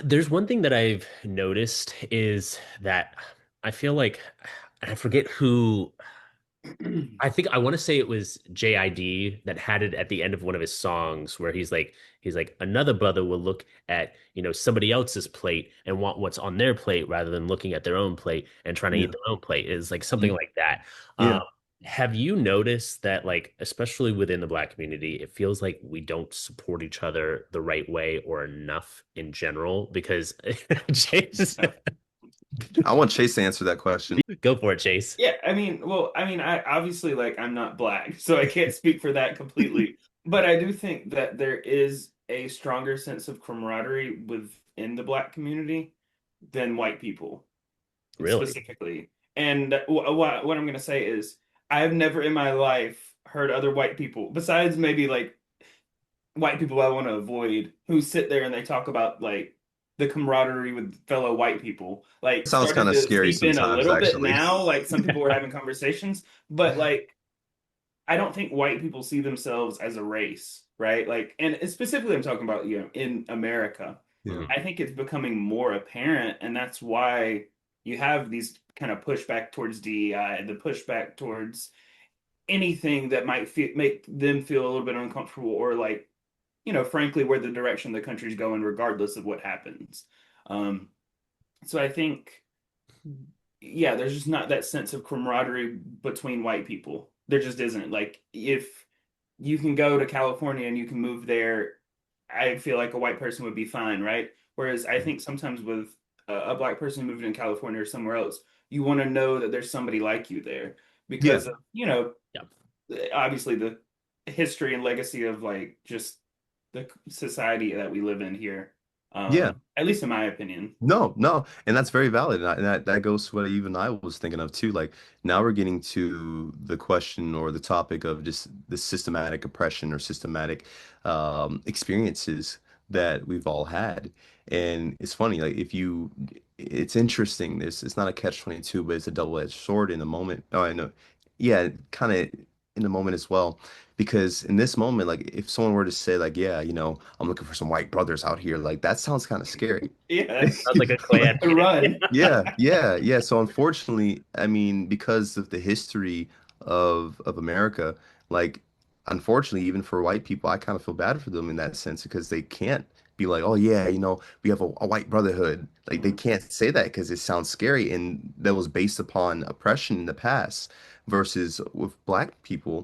There's one thing that I've noticed is that I feel like I forget who. I think I want to say it was JID that had it at the end of one of his songs where he's like another brother will look at somebody else's plate and want what's on their plate rather than looking at their own plate and trying to eat Yeah. their own plate is like something Mm. like that. Yeah. Um, have you noticed that like especially within the Black community, it feels like we don't support each other the right way or enough in general? Because Chase, I want Chase to answer that question. go for it, Chase. Yeah, I obviously like I'm not black, so I can't speak for that completely. But I do think that there is a stronger sense of camaraderie within the black community than white people Really? specifically. And what I'm going to say is I've never in my life heard other white people, besides maybe like white people I want to avoid, who sit there and they talk about like the camaraderie with fellow white people. Like Sounds starting kind of to scary seep in a sometimes, little bit actually. now, like some people were having conversations, but like I don't think white people see themselves as a race, right? Like, and specifically I'm talking about, in America. Yeah. Mhm. I think it's becoming more apparent, and that's why you have these kind of pushback towards DEI, the pushback towards anything that might make them feel a little bit uncomfortable or like frankly, where the direction the country's going, regardless of what happens. Um, so I think, yeah, there's just not that sense of camaraderie between white people. There just isn't. Like, if you can go to California and you can move there, I feel like a white person would be fine, right? Whereas I think sometimes with a black person moving in California or somewhere else, you want to know that there's somebody like you there Yeah. because of, Yeah. obviously the history and legacy of like just the society that we live in here. Yeah. At least in my opinion. No, no, and that's very valid, and that goes to what even I was thinking of too. Like now we're getting to the question or the topic of just the systematic oppression or systematic experiences that we've all had, and it's funny. Like it's interesting. It's not a catch-22, but it's a double-edged sword in the moment. Oh, I know. Yeah, kind of in the moment as well. Because in this moment, like if someone were to say, like, yeah, I'm looking for some white brothers out here, like that sounds kind of scary. Yeah, Sounds like a clan. to run. Yeah, yeah, yeah. So unfortunately, I mean, because of the history of America, like unfortunately, even for white people, I kind of feel bad for them in that sense because they can't be like, oh yeah, we have a white brotherhood. Like they can't say that because it sounds scary, and that was based upon oppression in the past versus with black people.